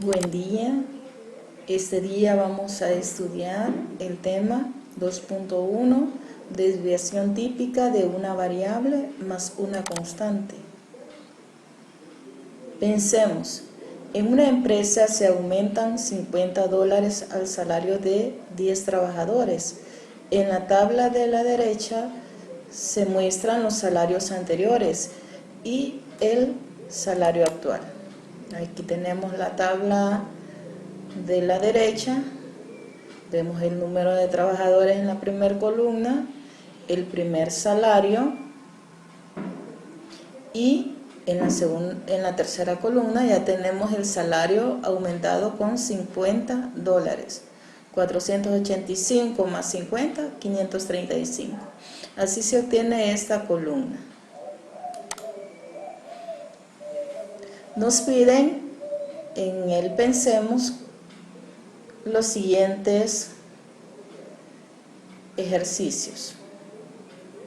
Buen día. Este día vamos a estudiar el tema 2.1, desviación típica de una variable más una constante. Pensemos, en una empresa se aumentan $50 al salario de 10 trabajadores. En la tabla de la derecha se muestran los salarios anteriores y el salario actual. Aquí tenemos la tabla de la derecha, vemos el número de trabajadores en la primera columna, el primer salario, y en la tercera columna ya tenemos el salario aumentado con $50. 485 más 50, 535. Así se obtiene esta columna. Nos piden en el Pensemos los siguientes ejercicios.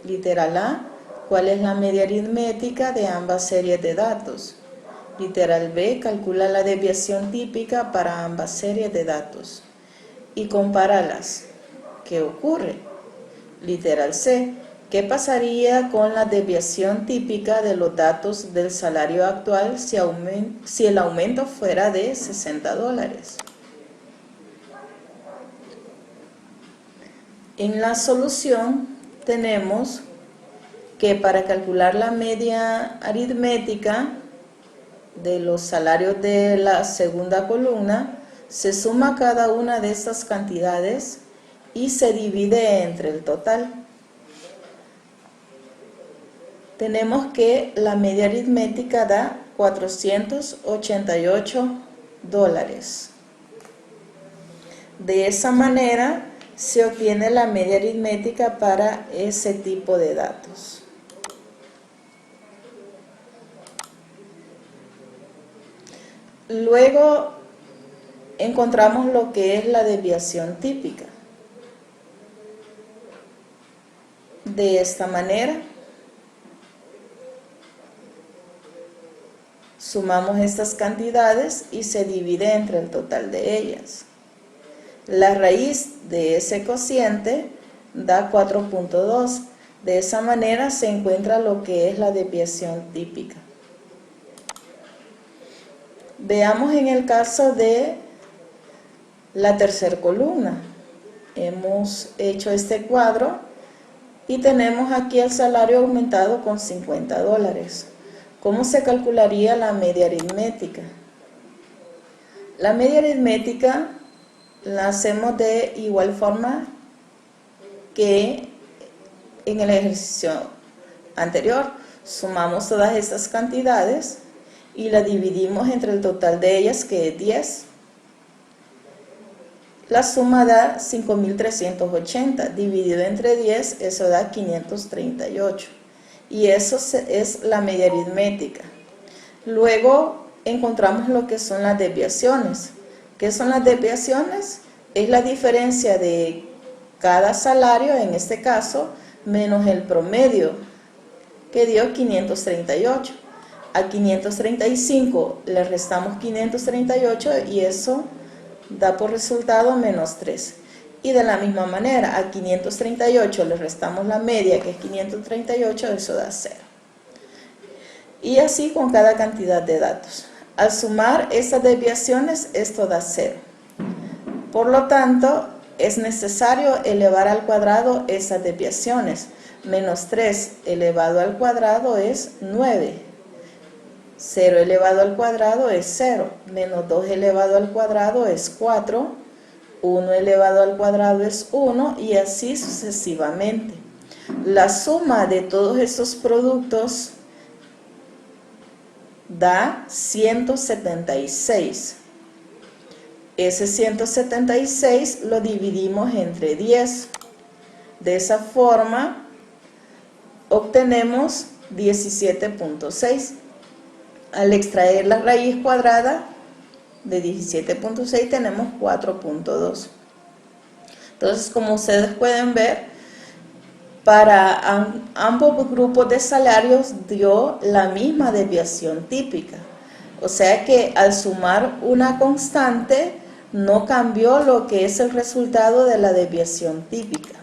Literal A, ¿cuál es la media aritmética de ambas series de datos? Literal B, calcula la desviación típica para ambas series de datos y compáralas. ¿Qué ocurre? Literal C, ¿qué pasaría con la desviación típica de los datos del salario actual si el aumento fuera de $60? En la solución tenemos que para calcular la media aritmética de los salarios de la segunda columna, se suma cada una de estas cantidades y se divide entre el total. Tenemos que la media aritmética da $488. De esa manera se obtiene la media aritmética para ese tipo de datos. Luego encontramos lo que es la desviación típica. De esta manera, sumamos estas cantidades y se divide entre el total de ellas. La raíz de ese cociente da 4.2. De esa manera se encuentra lo que es la desviación típica. Veamos en el caso de la tercera columna. Hemos hecho este cuadro y tenemos aquí el salario aumentado con $50. ¿Cómo se calcularía la media aritmética? La media aritmética la hacemos de igual forma que en el ejercicio anterior. Sumamos todas estas cantidades y la dividimos entre el total de ellas, que es 10. La suma da 5.380, dividido entre 10, eso da 538. Y eso es la media aritmética. Luego encontramos lo que son las desviaciones. ¿Qué son las desviaciones? Es la diferencia de cada salario, en este caso, menos el promedio, que dio 538. A 535 le restamos 538 y eso da por resultado menos 3. Y de la misma manera, a 538 le restamos la media, que es 538, eso da 0. Y así con cada cantidad de datos. Al sumar estas desviaciones, esto da 0. Por lo tanto, es necesario elevar al cuadrado esas desviaciones. Menos 3 elevado al cuadrado es 9. 0 elevado al cuadrado es 0. Menos 2 elevado al cuadrado es 4. 1 elevado al cuadrado es 1 y así sucesivamente. La suma de todos estos productos da 176. Ese 176 lo dividimos entre 10. De esa forma obtenemos 17.6. Al extraer la raíz cuadrada de 17.6 tenemos 4.2. Entonces, como ustedes pueden ver, para ambos grupos de salarios dio la misma desviación típica. O sea que al sumar una constante no cambió lo que es el resultado de la desviación típica.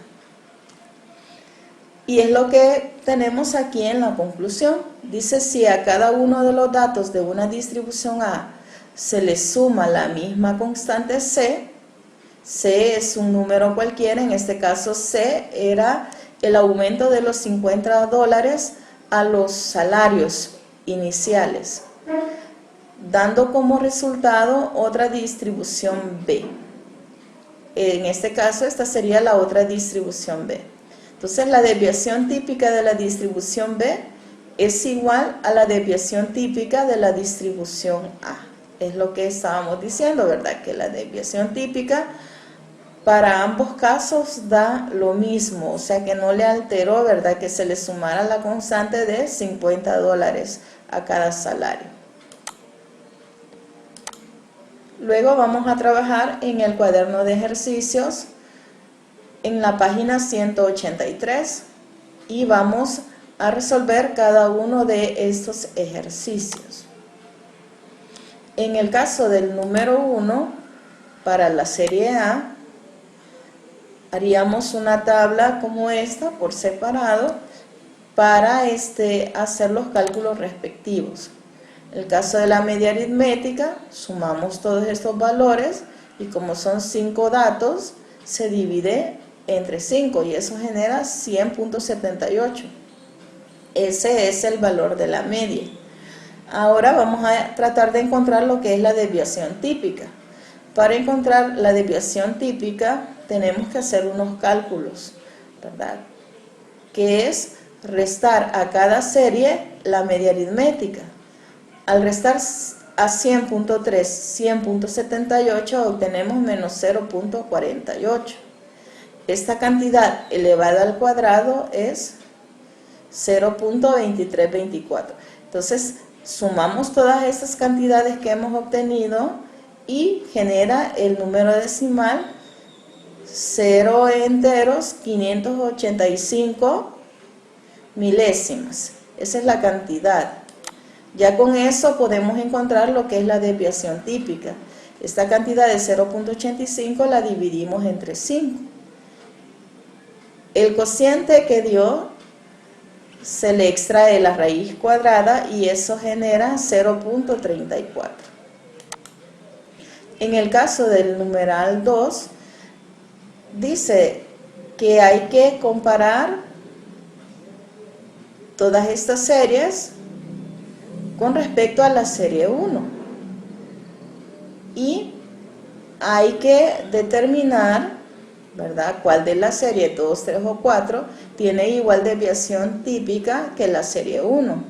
Y es lo que tenemos aquí en la conclusión. Dice, si a cada uno de los datos de una distribución A se le suma la misma constante C, C es un número cualquiera, en este caso C era el aumento de los $50 a los salarios iniciales, dando como resultado otra distribución B. En este caso, esta sería la otra distribución B. Entonces, la desviación típica de la distribución B es igual a la desviación típica de la distribución A. Es lo que estábamos diciendo, ¿verdad? Que la desviación típica para ambos casos da lo mismo, o sea que no le alteró, ¿verdad? Que se le sumara la constante de $50 a cada salario. Luego vamos a trabajar en el cuaderno de ejercicios en la página 183 y vamos a resolver cada uno de estos ejercicios. En el caso del número 1, para la serie A, haríamos una tabla como esta por separado para hacer los cálculos respectivos. En el caso de la media aritmética, sumamos todos estos valores y como son 5 datos, se divide entre 5 y eso genera 100.78. Ese es el valor de la media. Ahora vamos a tratar de encontrar lo que es la desviación típica. Para encontrar la desviación típica tenemos que hacer unos cálculos, ¿verdad? Que es restar a cada serie la media aritmética. Al restar a 100.3, 100.78 obtenemos menos 0.48. Esta cantidad elevada al cuadrado es 0.2324. Entonces, sumamos todas estas cantidades que hemos obtenido y genera el número decimal 0 enteros 585 milésimas. Esa es la cantidad. Ya con eso podemos encontrar lo que es la desviación típica. Esta cantidad de 0.85 la dividimos entre 5. El cociente que dio se le extrae la raíz cuadrada y eso genera 0.34. En el caso del numeral 2, dice que hay que comparar todas estas series con respecto a la serie 1 y hay que determinar, ¿verdad?, cuál de la serie 2, 3 o 4 tiene igual desviación típica que la serie 1.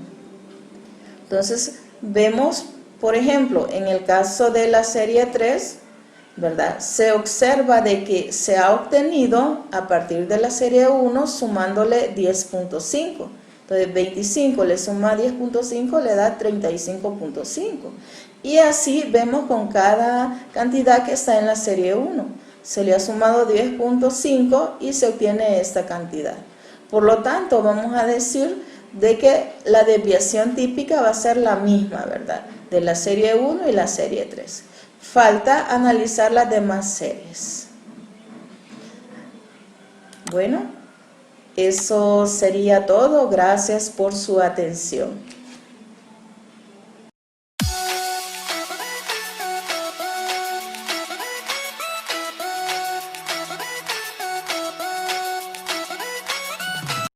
Entonces vemos, por ejemplo, en el caso de la serie 3, ¿verdad?, se observa de que se ha obtenido a partir de la serie 1 sumándole 10.5. Entonces 25 le suma 10.5 le da 35.5. Y así vemos con cada cantidad que está en la serie 1. Se le ha sumado 10.5 y se obtiene esta cantidad. Por lo tanto, vamos a decir de que la desviación típica va a ser la misma, ¿verdad?, de la serie 1 y la serie 3. Falta analizar las demás series. Bueno, eso sería todo. Gracias por su atención.